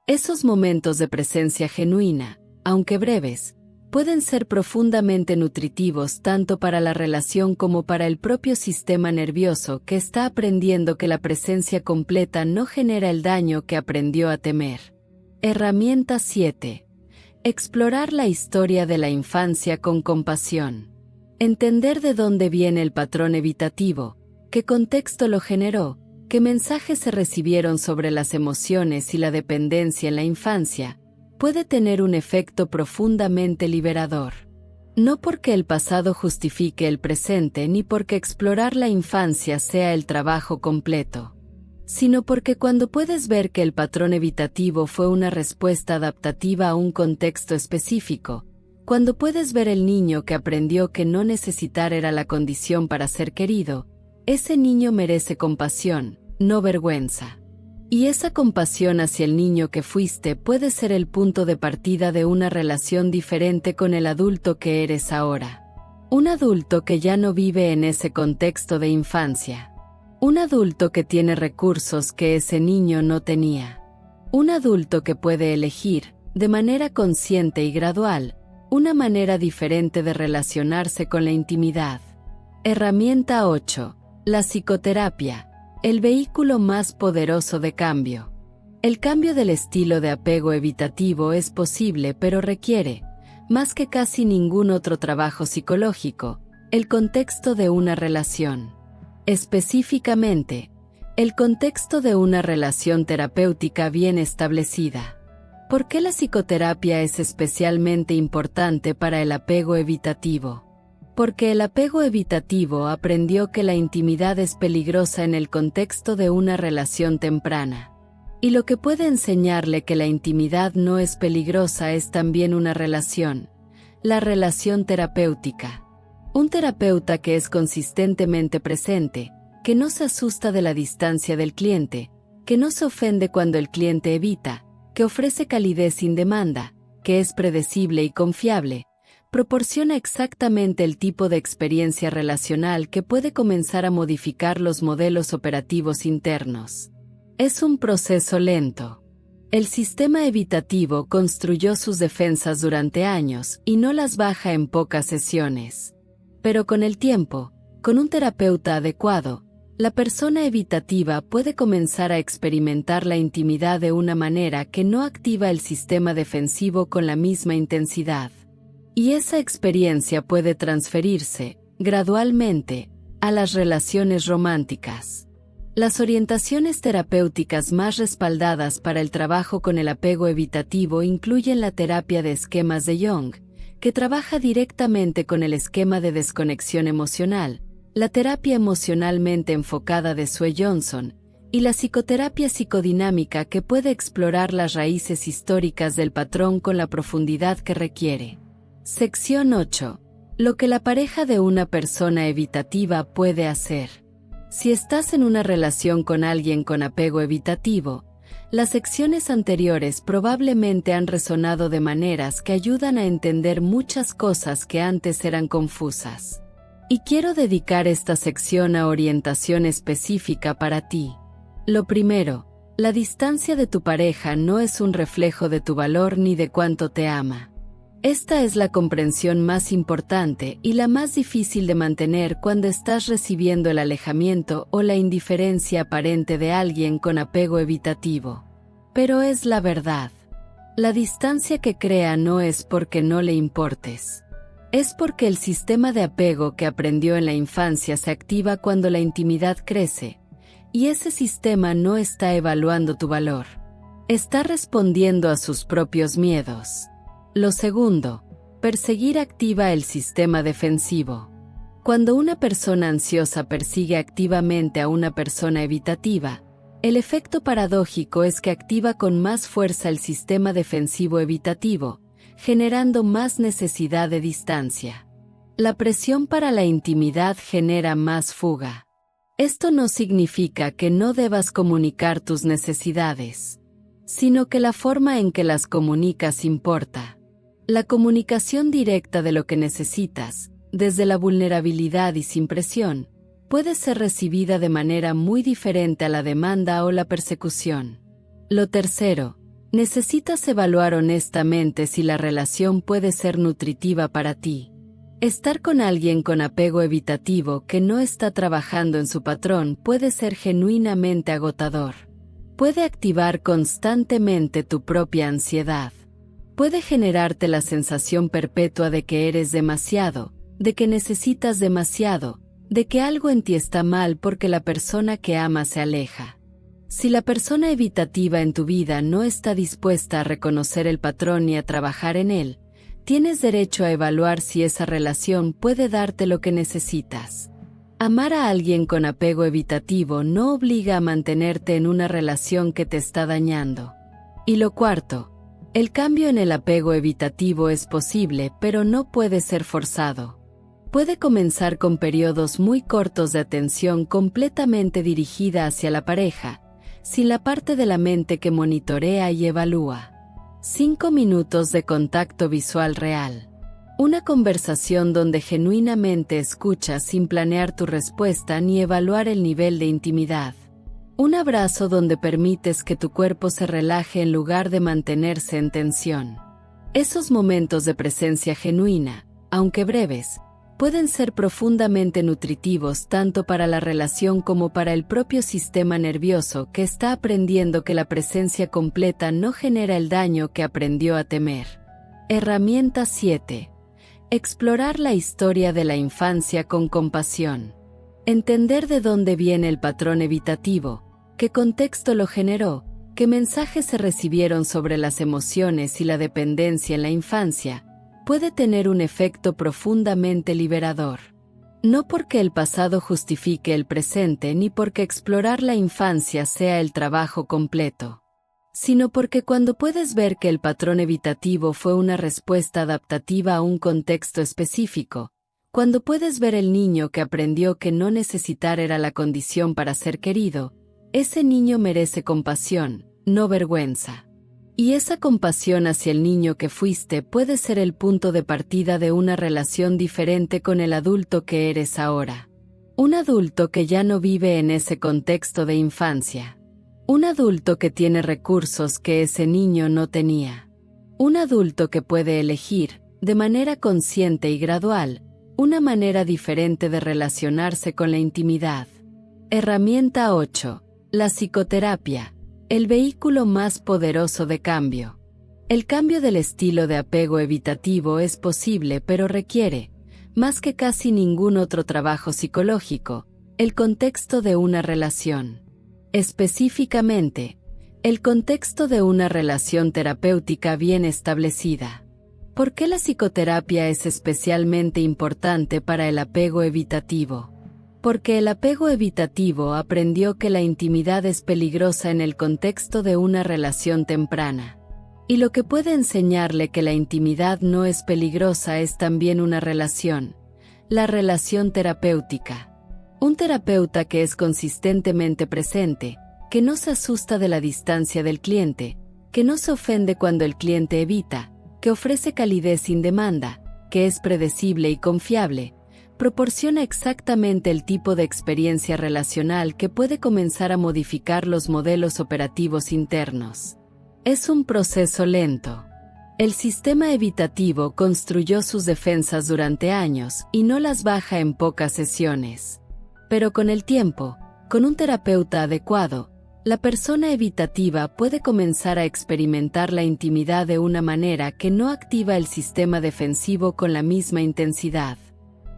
Esos momentos de presencia genuina, aunque breves, pueden ser profundamente nutritivos tanto para la relación como para el propio sistema nervioso que está aprendiendo que la presencia completa no genera el daño que aprendió a temer. Herramienta 7. Explorar la historia de la infancia con compasión. Entender de dónde viene el patrón evitativo, qué contexto lo generó, qué mensajes se recibieron sobre las emociones y la dependencia en la infancia, puede tener un efecto profundamente liberador. No porque el pasado justifique el presente ni porque explorar la infancia sea el trabajo completo, sino porque cuando puedes ver que el patrón evitativo fue una respuesta adaptativa a un contexto específico, cuando puedes ver el niño que aprendió que no necesitar era la condición para ser querido, ese niño merece compasión, no vergüenza. Y esa compasión hacia el niño que fuiste puede ser el punto de partida de una relación diferente con el adulto que eres ahora. Un adulto que ya no vive en ese contexto de infancia. Un adulto que tiene recursos que ese niño no tenía. Un adulto que puede elegir, de manera consciente y gradual, una manera diferente de relacionarse con la intimidad. Herramienta 8. La psicoterapia. El vehículo más poderoso de cambio. El cambio del estilo de apego evitativo es posible pero requiere, más que casi ningún otro trabajo psicológico, el contexto de una relación. Específicamente, el contexto de una relación terapéutica bien establecida. ¿Por qué la psicoterapia es especialmente importante para el apego evitativo? Porque el apego evitativo aprendió que la intimidad es peligrosa en el contexto de una relación temprana. Y lo que puede enseñarle que la intimidad no es peligrosa es también una relación, la relación terapéutica. Un terapeuta que es consistentemente presente, que no se asusta de la distancia del cliente, que no se ofende cuando el cliente evita, que ofrece calidez sin demanda, que es predecible y confiable, proporciona exactamente el tipo de experiencia relacional que puede comenzar a modificar los modelos operativos internos. Es un proceso lento. El sistema evitativo construyó sus defensas durante años y no las baja en pocas sesiones. Pero con el tiempo, con un terapeuta adecuado, la persona evitativa puede comenzar a experimentar la intimidad de una manera que no activa el sistema defensivo con la misma intensidad. Y esa experiencia puede transferirse, gradualmente, a las relaciones románticas. Las orientaciones terapéuticas más respaldadas para el trabajo con el apego evitativo incluyen la terapia de esquemas de Jung, que trabaja directamente con el esquema de desconexión emocional, la terapia emocionalmente enfocada de Sue Johnson, y la psicoterapia psicodinámica que puede explorar las raíces históricas del patrón con la profundidad que requiere. Sección 8. Lo que la pareja de una persona evitativa puede hacer. Si estás en una relación con alguien con apego evitativo, las secciones anteriores probablemente han resonado de maneras que ayudan a entender muchas cosas que antes eran confusas. Y quiero dedicar esta sección a orientación específica para ti. Lo primero, la distancia de tu pareja no es un reflejo de tu valor ni de cuánto te ama. Esta es la comprensión más importante y la más difícil de mantener cuando estás recibiendo el alejamiento o la indiferencia aparente de alguien con apego evitativo. Pero es la verdad. La distancia que crea no es porque no le importes. Es porque el sistema de apego que aprendió en la infancia se activa cuando la intimidad crece, y ese sistema no está evaluando tu valor. Está respondiendo a sus propios miedos. Lo segundo, perseguir activa el sistema defensivo. Cuando una persona ansiosa persigue activamente a una persona evitativa, el efecto paradójico es que activa con más fuerza el sistema defensivo evitativo, generando más necesidad de distancia. La presión para la intimidad genera más fuga. Esto no significa que no debas comunicar tus necesidades, sino que la forma en que las comunicas importa. La comunicación directa de lo que necesitas, desde la vulnerabilidad y sin presión, puede ser recibida de manera muy diferente a la demanda o la persecución. Lo tercero, necesitas evaluar honestamente si la relación puede ser nutritiva para ti. Estar con alguien con apego evitativo que no está trabajando en su patrón puede ser genuinamente agotador. Puede activar constantemente tu propia ansiedad. Puede generarte la sensación perpetua de que eres demasiado, de que necesitas demasiado, de que algo en ti está mal porque la persona que amas se aleja. Si la persona evitativa en tu vida no está dispuesta a reconocer el patrón y a trabajar en él, tienes derecho a evaluar si esa relación puede darte lo que necesitas. Amar a alguien con apego evitativo no obliga a mantenerte en una relación que te está dañando. Y lo cuarto, el cambio en el apego evitativo es posible, pero no puede ser forzado. Puede comenzar con periodos muy cortos de atención completamente dirigida hacia la pareja, sin la parte de la mente que monitorea y evalúa. 5 minutos de contacto visual real. Una conversación donde genuinamente escuchas sin planear tu respuesta ni evaluar el nivel de intimidad. Un abrazo donde permites que tu cuerpo se relaje en lugar de mantenerse en tensión. Esos momentos de presencia genuina, aunque breves, pueden ser profundamente nutritivos tanto para la relación como para el propio sistema nervioso que está aprendiendo que la presencia completa no genera el daño que aprendió a temer. Herramienta 7. Explorar la historia de la infancia con compasión. Entender de dónde viene el patrón evitativo, qué contexto lo generó, qué mensajes se recibieron sobre las emociones y la dependencia en la infancia, puede tener un efecto profundamente liberador. No porque el pasado justifique el presente ni porque explorar la infancia sea el trabajo completo, sino porque cuando puedes ver que el patrón evitativo fue una respuesta adaptativa a un contexto específico, cuando puedes ver el niño que aprendió que no necesitar era la condición para ser querido, ese niño merece compasión, no vergüenza. Y esa compasión hacia el niño que fuiste puede ser el punto de partida de una relación diferente con el adulto que eres ahora. Un adulto que ya no vive en ese contexto de infancia. Un adulto que tiene recursos que ese niño no tenía. Un adulto que puede elegir, de manera consciente y gradual, una manera diferente de relacionarse con la intimidad. Herramienta 8. La psicoterapia. El vehículo más poderoso de cambio. El cambio del estilo de apego evitativo es posible pero requiere, más que casi ningún otro trabajo psicológico, el contexto de una relación. Específicamente, el contexto de una relación terapéutica bien establecida. ¿Por qué la psicoterapia es especialmente importante para el apego evitativo? Porque el apego evitativo aprendió que la intimidad es peligrosa en el contexto de una relación temprana. Y lo que puede enseñarle que la intimidad no es peligrosa es también una relación, la relación terapéutica. Un terapeuta que es consistentemente presente, que no se asusta de la distancia del cliente, que no se ofende cuando el cliente evita, que ofrece calidez sin demanda, que es predecible y confiable, proporciona exactamente el tipo de experiencia relacional que puede comenzar a modificar los modelos operativos internos. Es un proceso lento. El sistema evitativo construyó sus defensas durante años y no las baja en pocas sesiones. Pero con el tiempo, con un terapeuta adecuado, la persona evitativa puede comenzar a experimentar la intimidad de una manera que no activa el sistema defensivo con la misma intensidad.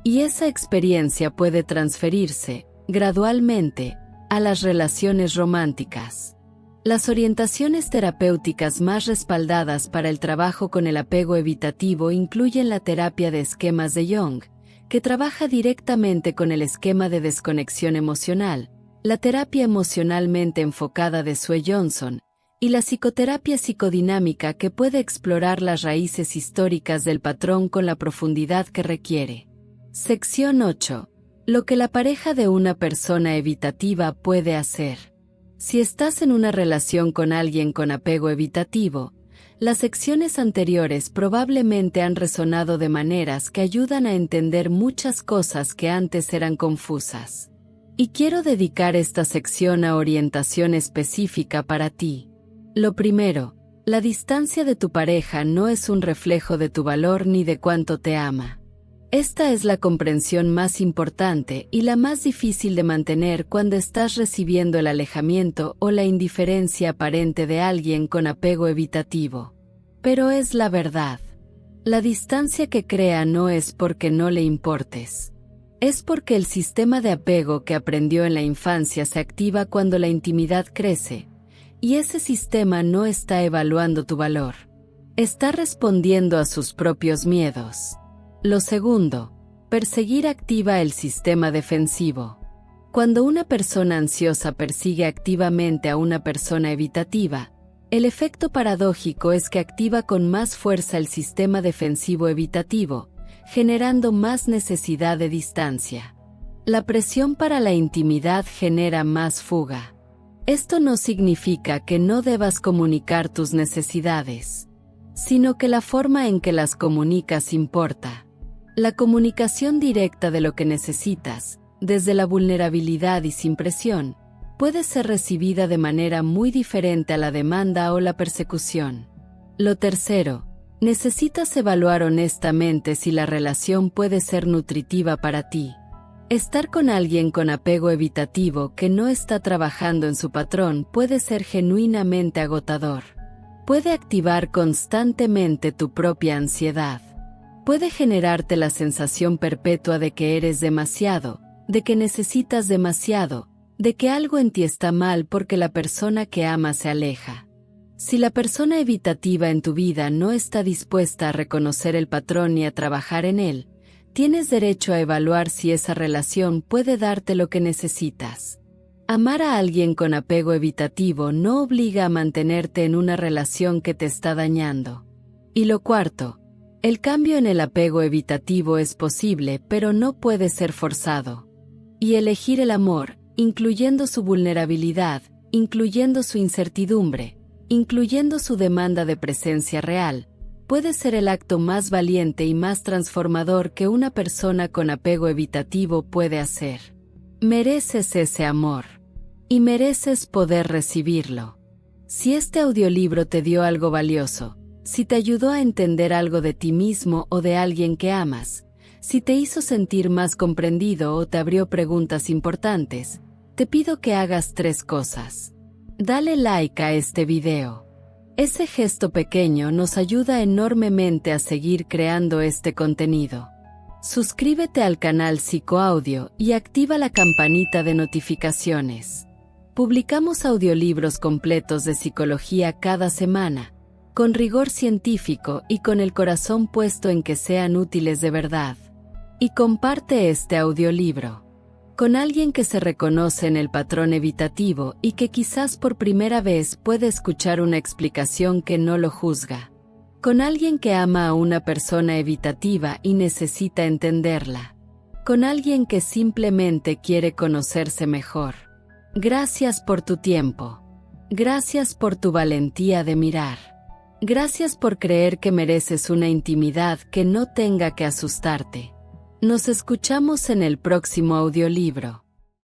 Y esa experiencia puede transferirse, gradualmente, a las relaciones románticas. Las orientaciones terapéuticas más respaldadas para el trabajo con el apego evitativo incluyen la terapia de esquemas de Jung, que trabaja directamente con el esquema de desconexión emocional, la terapia emocionalmente enfocada de Sue Johnson, y la psicoterapia psicodinámica que puede explorar las raíces históricas del patrón con la profundidad que requiere. Sección 8. Lo que la pareja de una persona evitativa puede hacer. Si estás en una relación con alguien con apego evitativo, las secciones anteriores probablemente han resonado de maneras que ayudan a entender muchas cosas que antes eran confusas. Y quiero dedicar esta sección a orientación específica para ti. Lo primero, la distancia de tu pareja no es un reflejo de tu valor ni de cuánto te ama. Esta es la comprensión más importante y la más difícil de mantener cuando estás recibiendo el alejamiento o la indiferencia aparente de alguien con apego evitativo. Pero es la verdad. La distancia que crea no es porque no le importes. Es porque el sistema de apego que aprendió en la infancia se activa cuando la intimidad crece, y ese sistema no está evaluando tu valor. Está respondiendo a sus propios miedos. Lo segundo, perseguir activa el sistema defensivo. Cuando una persona ansiosa persigue activamente a una persona evitativa, el efecto paradójico es que activa con más fuerza el sistema defensivo evitativo, generando más necesidad de distancia. La presión para la intimidad genera más fuga. Esto no significa que no debas comunicar tus necesidades, sino que la forma en que las comunicas importa. La comunicación directa de lo que necesitas, desde la vulnerabilidad y sin presión, puede ser recibida de manera muy diferente a la demanda o la persecución. Lo tercero, necesitas evaluar honestamente si la relación puede ser nutritiva para ti. Estar con alguien con apego evitativo que no está trabajando en su patrón puede ser genuinamente agotador. Puede activar constantemente tu propia ansiedad. Puede generarte la sensación perpetua de que eres demasiado, de que necesitas demasiado, de que algo en ti está mal porque la persona que amas se aleja. Si la persona evitativa en tu vida no está dispuesta a reconocer el patrón ni a trabajar en él, tienes derecho a evaluar si esa relación puede darte lo que necesitas. Amar a alguien con apego evitativo no obliga a mantenerte en una relación que te está dañando. Y lo cuarto, el cambio en el apego evitativo es posible, pero no puede ser forzado. Y elegir el amor, incluyendo su vulnerabilidad, incluyendo su incertidumbre, incluyendo su demanda de presencia real, puede ser el acto más valiente y más transformador que una persona con apego evitativo puede hacer. Mereces ese amor. Y mereces poder recibirlo. Si este audiolibro te dio algo valioso, si te ayudó a entender algo de ti mismo o de alguien que amas, si te hizo sentir más comprendido o te abrió preguntas importantes, te pido que hagas 3 cosas. Dale like a este video. Ese gesto pequeño nos ayuda enormemente a seguir creando este contenido. Suscríbete al canal Psicoaudio y activa la campanita de notificaciones. Publicamos audiolibros completos de psicología cada semana, con rigor científico y con el corazón puesto en que sean útiles de verdad. Y comparte este audiolibro con alguien que se reconoce en el patrón evitativo y que quizás por primera vez puede escuchar una explicación que no lo juzga. Con alguien que ama a una persona evitativa y necesita entenderla. Con alguien que simplemente quiere conocerse mejor. Gracias por tu tiempo. Gracias por tu valentía de mirar. Gracias por creer que mereces una intimidad que no tenga que asustarte. Nos escuchamos en el próximo audiolibro.